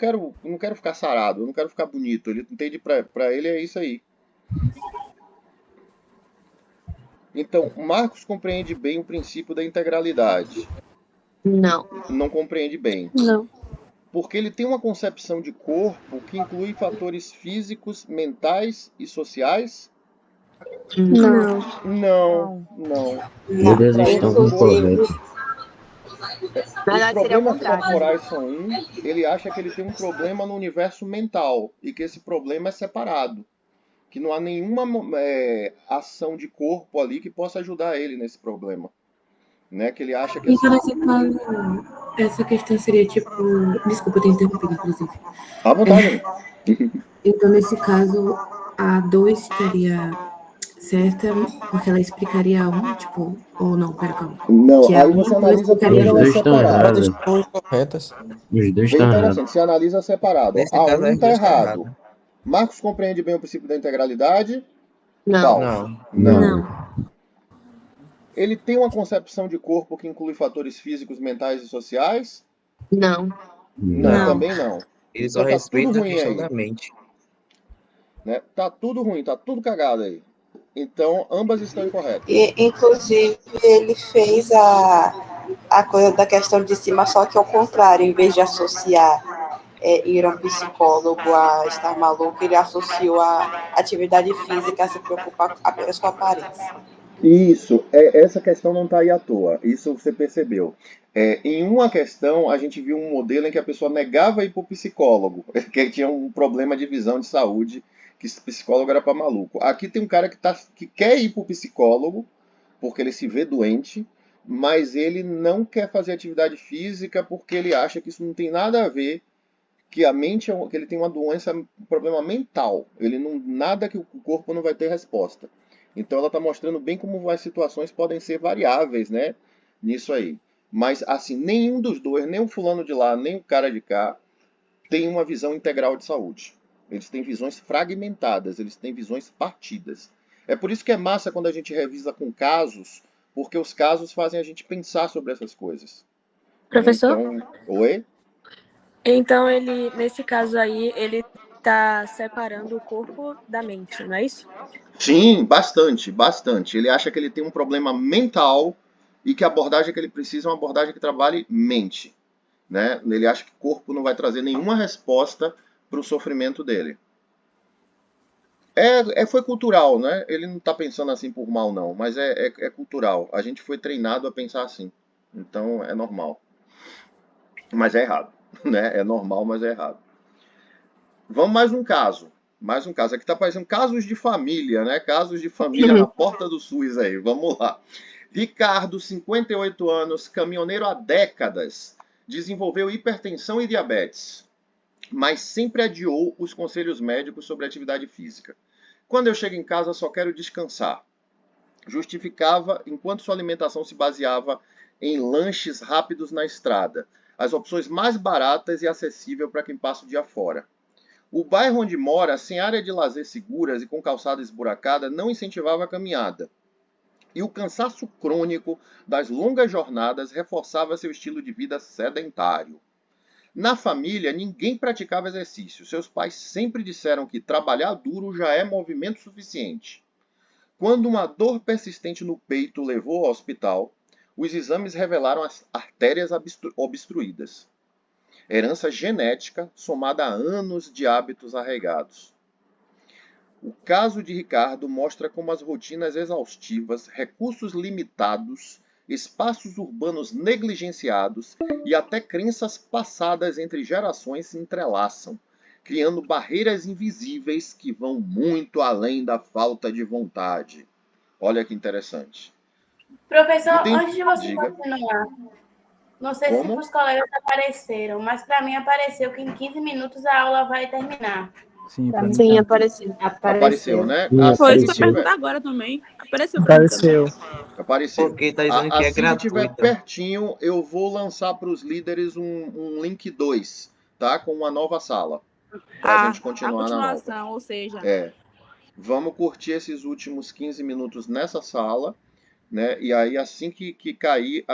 quero ficar sarado, eu não quero ficar bonito. Ele entende, para ele é isso aí. Então, Marcos compreende bem o princípio da integralidade.
Não.
Não compreende bem.
Não.
Porque ele tem uma concepção de corpo que inclui fatores físicos, mentais e sociais.
Não.
Não.
Todas estão incorretas.
Os problemas corporais são ele acha que ele tem um problema no universo mental e que esse problema é separado. Que não há nenhuma ação de corpo ali que possa ajudar ele nesse problema. Né? Que ele acha que...
Então, nesse caso, essa questão seria tipo... Desculpa ter interrompido, inclusive.
À vontade.
Então, nesse caso, a 2 estaria certa, porque ela explicaria a 1, tipo... Ou não, pera, calma.
Não,
que
aí você analisa primeiro elas separadas.
Estão incorretas.
Os dois
Bem
estão
interessante,
errados.
você analisa separado.
Nesse
A
caso,
1
as
está
duas tá
errado.
errado.
Marcos compreende bem o princípio da integralidade?
Não.
Não.
Ele tem uma concepção de corpo que inclui fatores físicos, mentais e sociais?
Não.
Não, também não.
Ele só
Então tá
respeita
tudo
a
ruim
questão
aí.
da mente.
Né? Tá tudo ruim, tá tudo cagado aí. Então, ambas estão incorretas.
E, inclusive, ele fez a coisa da questão de cima, só que ao contrário, em vez de associar ir a um psicólogo a estar maluco, ele associou a atividade física a se preocupar apenas com a aparência.
Isso, essa questão não está aí à toa, isso você percebeu. Em uma questão, a gente viu um modelo em que a pessoa negava ir para o psicólogo, que tinha um problema de visão de saúde, que esse psicólogo era para maluco. Aqui tem um cara que quer ir para o psicólogo, porque ele se vê doente, mas ele não quer fazer atividade física porque ele acha que isso não tem nada a ver, que a mente, que ele tem uma doença, um problema mental. Ele não, nada que o corpo não vai ter resposta. Então ela está mostrando bem como as situações podem ser variáveis, né? Nisso aí. Mas assim, nenhum dos dois, nem o fulano de lá, nem o cara de cá, tem uma visão integral de saúde. Eles têm visões fragmentadas, eles têm visões partidas. É por isso que é massa quando a gente revisa com casos, porque os casos fazem a gente pensar sobre essas coisas.
Professor?
Então, oi?
Então, ele, nesse caso aí, ele está separando o corpo da mente, não é isso?
Sim, bastante, bastante. Ele acha que ele tem um problema mental e que a abordagem que ele precisa é uma abordagem que trabalhe mente. Né? Ele acha que o corpo não vai trazer nenhuma resposta para o sofrimento dele. Foi cultural, né? Ele não está pensando assim por mal, não, mas é cultural. A gente foi treinado a pensar assim. Então é normal. Mas é errado. Né? É normal, mas é errado. Vamos mais um caso. Mais um caso. Aqui está parecendo casos de família, né? Casos de família na porta do SUS aí. Vamos lá. Ricardo, 58 anos, caminhoneiro há décadas, desenvolveu hipertensão e diabetes, mas sempre adiou os conselhos médicos sobre atividade física. Quando eu chego em casa, só quero descansar. Justificava enquanto sua alimentação se baseava em lanches rápidos na estrada, as opções mais baratas e acessíveis para quem passa o dia fora. O bairro onde mora, sem área de lazer seguras e com calçada esburacada, não incentivava a caminhada. E o cansaço crônico das longas jornadas reforçava seu estilo de vida sedentário. Na família, ninguém praticava exercício. Seus pais sempre disseram que trabalhar duro já é movimento suficiente. Quando uma dor persistente no peito o levou ao hospital, Os exames revelaram as artérias obstruídas. Herança genética somada a anos de hábitos arraigados. O caso de Ricardo mostra como as rotinas exaustivas, recursos limitados, espaços urbanos negligenciados e até crenças passadas entre gerações se entrelaçam, criando barreiras invisíveis que vão muito além da falta de vontade. Olha que interessante.
Professor, antes de você continuar, não sei se
Como?
os colegas apareceram, mas para mim apareceu que em 15 minutos a aula vai terminar.
Sim,
Sim, apareceu.
Apareceu, né?
Foi isso que eu ia perguntar agora também. Apareceu.
Apareceu.
Porque tá dizendo que é
Assim que estiver
gratuito.
pertinho, eu vou lançar para os líderes um link 2, tá? Com uma nova sala. Para a gente continuar na nova.
Ou seja...
Vamos curtir esses últimos 15 minutos nessa sala, né? E aí, assim que cair,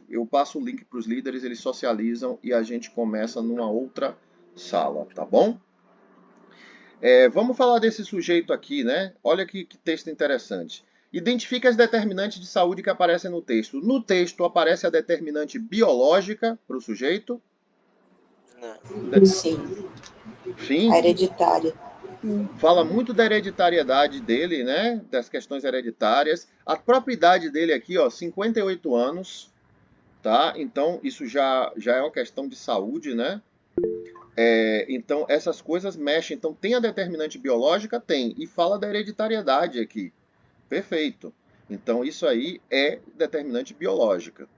eu passo o link para os líderes, eles socializam e a gente começa numa outra sala, tá bom? Vamos falar desse sujeito aqui, né? Olha que texto interessante. Identifique as determinantes de saúde que aparecem no texto. No texto aparece a determinante biológica para o sujeito? Sim.
A hereditária.
Fala muito da hereditariedade dele, né? Das questões hereditárias. A própria idade dele aqui, ó, 58 anos, tá? Então, isso já é uma questão de saúde, né? Então, essas coisas mexem. Então, tem a determinante biológica? Tem. E fala da hereditariedade aqui. Perfeito. Então, isso aí é determinante biológica.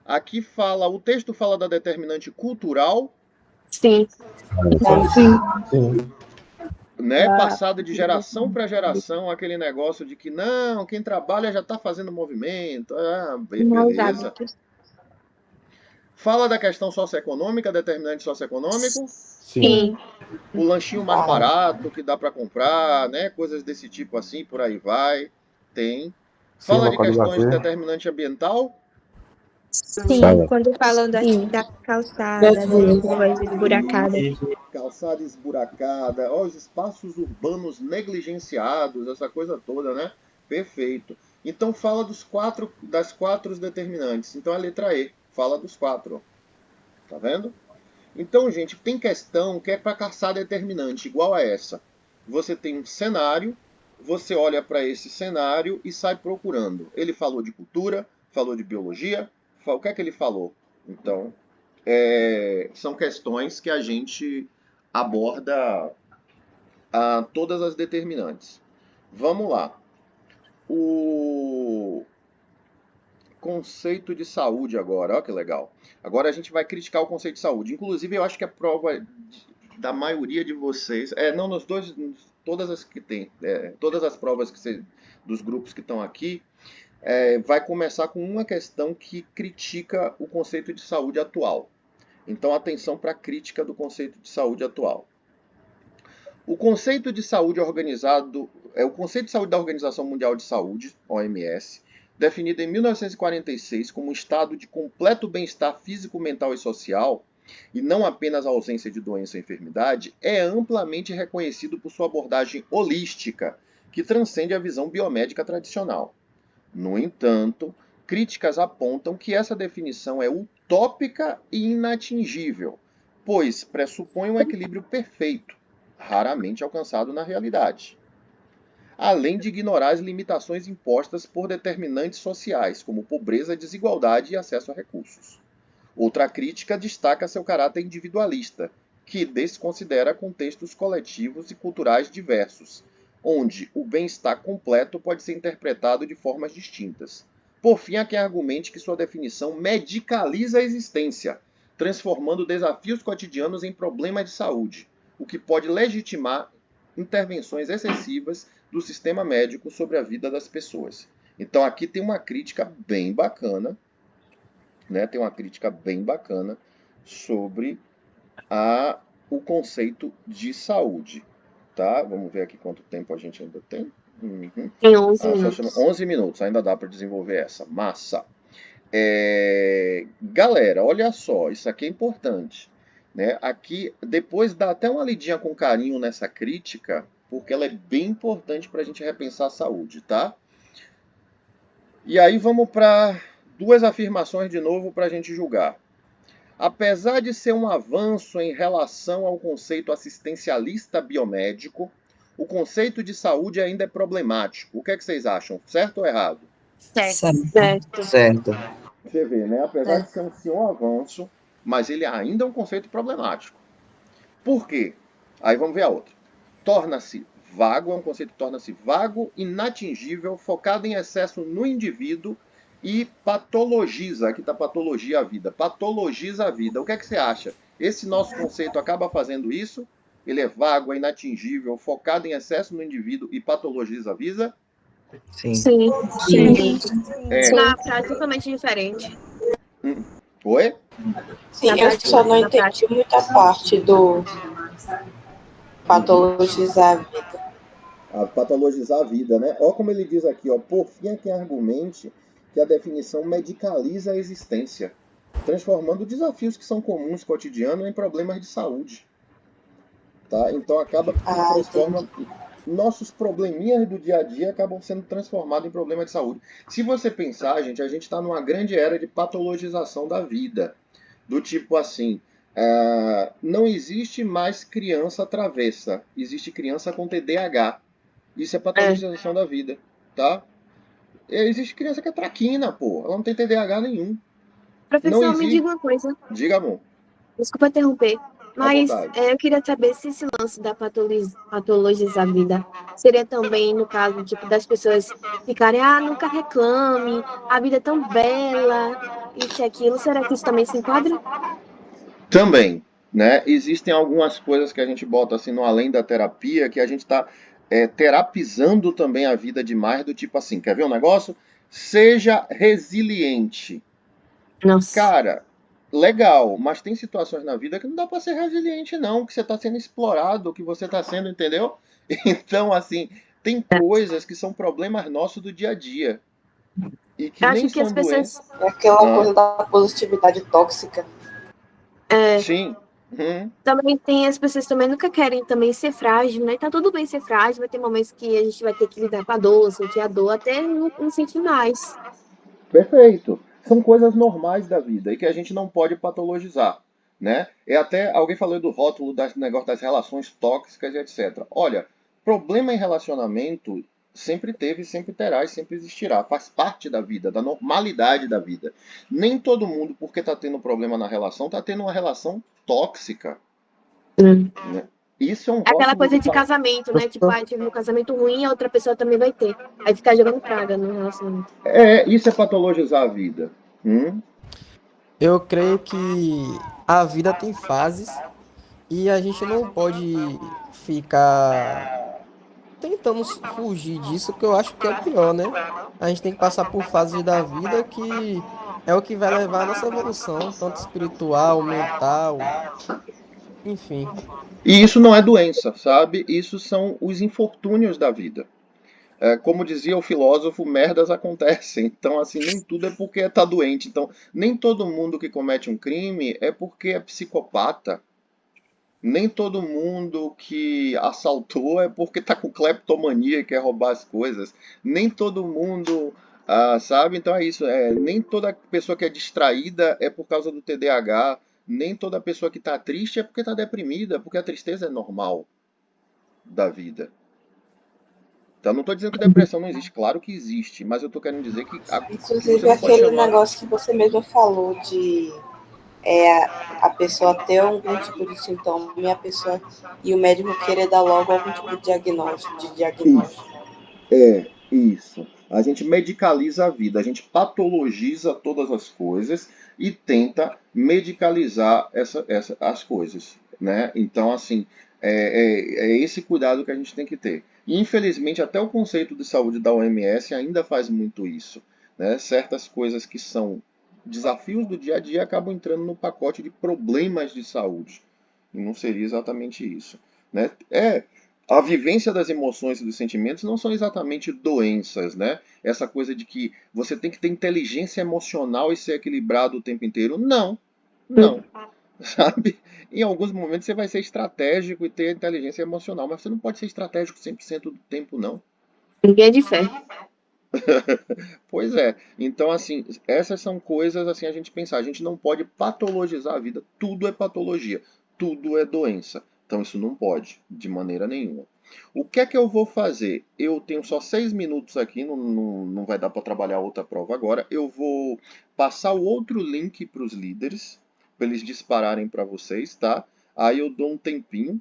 Aqui fala, o texto fala da determinante cultural?
Sim.
Né? Passado de geração para geração, aquele negócio de que não, quem trabalha já está fazendo movimento. Beleza. Fala da questão socioeconômica, determinante socioeconômico?
Sim.
O lanchinho mais barato que dá para comprar, né? Coisas desse tipo assim, por aí vai. Tem. Fala de questões de determinante ambiental?
Sim, quando falam da calçada, das ruas esburacadas.
Calçada esburacada, os espaços urbanos negligenciados, essa coisa toda, né? Perfeito. Então fala das quatro determinantes. Então a letra E fala dos 4. Tá vendo? Então, gente, tem questão que é para caçar determinante, igual a essa. Você tem um cenário, você olha para esse cenário e sai procurando. Ele falou de cultura, falou de biologia, o que é que ele falou? Então, são questões que a gente aborda todas as determinantes. Vamos lá. O conceito de saúde agora, olha que legal. Agora a gente vai criticar o conceito de saúde. Inclusive, eu acho que a prova da maioria de vocês, todas as que tem, todas as provas dos grupos que estão aqui, vai começar com uma questão que critica o conceito de saúde atual. Então, atenção para a crítica do conceito de saúde atual. O conceito de saúde organizado o conceito de saúde da Organização Mundial de Saúde, OMS, definido em 1946 como um estado de completo bem-estar físico, mental e social, e não apenas a ausência de doença ou enfermidade, é amplamente reconhecido por sua abordagem holística, que transcende a visão biomédica tradicional. No entanto, críticas apontam que essa definição é utópica e inatingível, pois pressupõe um equilíbrio perfeito, raramente alcançado na realidade, além de ignorar as limitações impostas por determinantes sociais, como pobreza, desigualdade e acesso a recursos. Outra crítica destaca seu caráter individualista, que desconsidera contextos coletivos e culturais diversos, onde o bem-estar completo pode ser interpretado de formas distintas. Por fim, há quem argumente que sua definição medicaliza a existência, transformando desafios cotidianos em problemas de saúde, o que pode legitimar intervenções excessivas do sistema médico sobre a vida das pessoas. Então aqui tem uma crítica bem bacana, né? Tem uma crítica bem bacana sobre o conceito de saúde. Tá? Vamos ver aqui quanto tempo a gente ainda tem.
Tem 11 minutos.
11 minutos, ainda dá para desenvolver essa. Massa. Galera, olha só, isso aqui é importante. Né? Aqui, depois dá até uma lidinha com carinho nessa crítica, porque ela é bem importante para a gente repensar a saúde, tá? E aí vamos para duas afirmações de novo para a gente julgar. Apesar de ser um avanço em relação ao conceito assistencialista biomédico, o conceito de saúde ainda é problemático. O que é que vocês acham? Certo ou errado?
Certo. Certo.
Você vê, né? Apesar de ser um avanço, mas ele ainda é um conceito problemático. Por quê? Aí vamos ver a outra. Torna-se vago, é um conceito que torna-se vago, inatingível, focado em excesso no indivíduo e patologiza, aqui está patologia a vida, patologiza a vida. O que é que você acha? Esse nosso conceito acaba fazendo isso? Ele é vago, é inatingível, focado em excesso no indivíduo e patologiza a vida?
Sim.
Sim.
Na prática, totalmente diferente.
Oi?
Sim, eu só não entendi muita parte do patologizar a vida.
Patologizar a vida, né? Olha como ele diz aqui, ó, por fim é quem argumente que a definição medicaliza a existência, transformando desafios que são comuns cotidianos em problemas de saúde. Tá? Então acaba que transforma nossos probleminhas do dia a dia acabam sendo transformados em problemas de saúde. Se você pensar, gente, a gente está numa grande era de patologização da vida, do tipo assim, não existe mais criança travessa, existe criança com TDAH. Isso é patologização da vida, tá? Existe criança que é traquina, pô. Ela não tem TDAH nenhum.
Professor, me diga uma coisa.
Diga, amor.
Desculpa interromper, mas eu queria saber se esse lance da patologizar a vida seria também no caso tipo das pessoas ficarem, nunca reclame, a vida é tão bela, isso e aquilo. Será que isso também se enquadra?
Também, né? Existem algumas coisas que a gente bota assim no além da terapia que a gente está terapizando também a vida demais, do tipo assim, quer ver um negócio? Seja resiliente.
Nossa.
Cara, legal, mas tem situações na vida que não dá para ser resiliente não, que você está sendo explorado, que você está sendo, entendeu? Então, assim, tem coisas que são problemas nossos do dia a dia. E que nem são doenças.
É aquela coisa da positividade tóxica.
Sim.
Também tem as pessoas que também nunca querem também ser frágil, né? Tá tudo bem ser frágil, vai ter momentos que a gente vai ter que lidar com a dor, sentir a dor, até não sentir mais.
Perfeito. São coisas normais da vida e que a gente não pode patologizar, né? Até alguém falou do rótulo do negócio das relações tóxicas e etc. Olha, problema em relacionamento sempre teve, sempre terá e sempre existirá. Faz parte da vida, da normalidade da vida. Nem todo mundo, porque está tendo problema na relação, está tendo uma relação tóxica. Né? Isso é um
aquela coisa de casamento, né? Tipo, tive um casamento ruim, a outra pessoa também vai ter. Aí ficar jogando praga no relacionamento.
Isso é patologizar a vida.
Eu creio que a vida tem fases e a gente não pode ficar tentando fugir disso, que eu acho que é o pior, né? A gente tem que passar por fases da vida que é o que vai levar a nossa evolução, tanto espiritual, mental, enfim.
E isso não é doença, sabe? Isso são os infortúnios da vida. Como dizia o filósofo, merdas acontecem. Então, assim, nem tudo é porque está doente. Então, nem todo mundo que comete um crime é porque é psicopata. Nem todo mundo que assaltou é porque está com cleptomania e quer roubar as coisas. Nem todo mundo, sabe? Então é isso. Nem toda pessoa que é distraída é por causa do TDAH. Nem toda pessoa que está triste é porque está deprimida. Porque a tristeza é normal da vida. Então, não estou dizendo que depressão não existe, claro que existe, mas eu estou querendo dizer que...
Inclusive, aquele negócio que você mesmo falou de a pessoa ter algum tipo de sintoma e o médico querer dar logo algum tipo de diagnóstico.
Isso. A gente medicaliza a vida, a gente patologiza todas as coisas e tenta medicalizar as coisas, né? Então, assim, é esse cuidado que a gente tem que ter. E, infelizmente, até o conceito de saúde da OMS ainda faz muito isso, né? Certas coisas que são desafios do dia a dia acabam entrando no pacote de problemas de saúde. E não seria exatamente isso, né? A vivência das emoções e dos sentimentos não são exatamente doenças, né? Essa coisa de que você tem que ter inteligência emocional e ser equilibrado o tempo inteiro. Não. Sabe? Em alguns momentos você vai ser estratégico e ter inteligência emocional, mas você não pode ser estratégico 100% do tempo, não.
Ninguém é de fé.
Pois é. Então, assim, essas são coisas assim a gente pensar. A gente não pode patologizar a vida. Tudo é patologia. Tudo é doença. Então, isso não pode, de maneira nenhuma. O que é que eu vou fazer? Eu tenho só 6 minutos aqui, não vai dar para trabalhar outra prova agora. Eu vou passar o outro link para os líderes, para eles dispararem para vocês, tá? Aí eu dou um tempinho,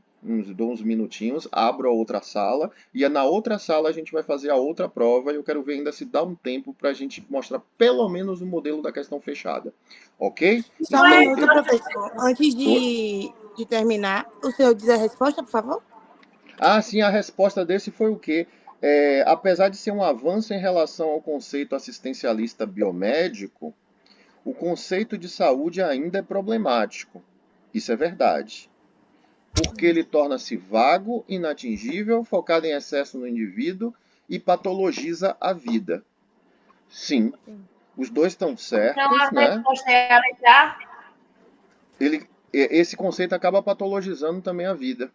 dou uns minutinhos, abro a outra sala, e na outra sala a gente vai fazer a outra prova, e eu quero ver ainda se dá um tempo para a gente mostrar pelo menos o modelo da questão fechada. Ok?
Só um minuto, professor. Antes de terminar, o senhor diz a resposta, por favor?
Ah, sim, a resposta desse foi o quê? Apesar de ser um avanço em relação ao conceito assistencialista biomédico, o conceito de saúde ainda é problemático. Isso é verdade. Porque ele torna-se vago, inatingível, focado em excesso no indivíduo e patologiza a vida. Sim, os dois estão certos,
Então, a
né?
resposta é a letra A?
Esse conceito acaba patologizando também a vida.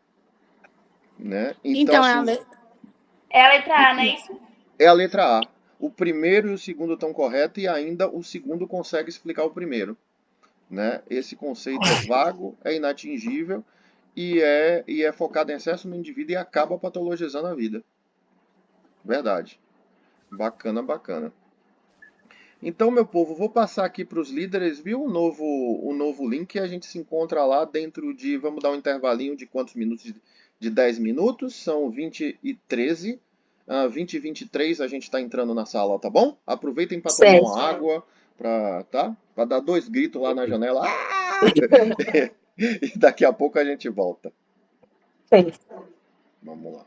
Né?
Então
assim,
é a letra A, não é isso?
É a letra A. O primeiro e o segundo estão corretos e ainda o segundo consegue explicar o primeiro. Né? Esse conceito é vago, é inatingível e é focado em excesso no indivíduo e acaba patologizando a vida. Verdade. Bacana, bacana. Então, meu povo, vou passar aqui para os líderes, viu? O novo link e a gente se encontra lá dentro de... Vamos dar um intervalinho de quantos minutos? De 10 minutos. São 20 e 13. 20 e 23 a gente está entrando na sala, tá bom? Aproveitem para tomar uma água, para dar 2 gritos lá na janela. E daqui a pouco a gente volta.
Certo.
Vamos lá.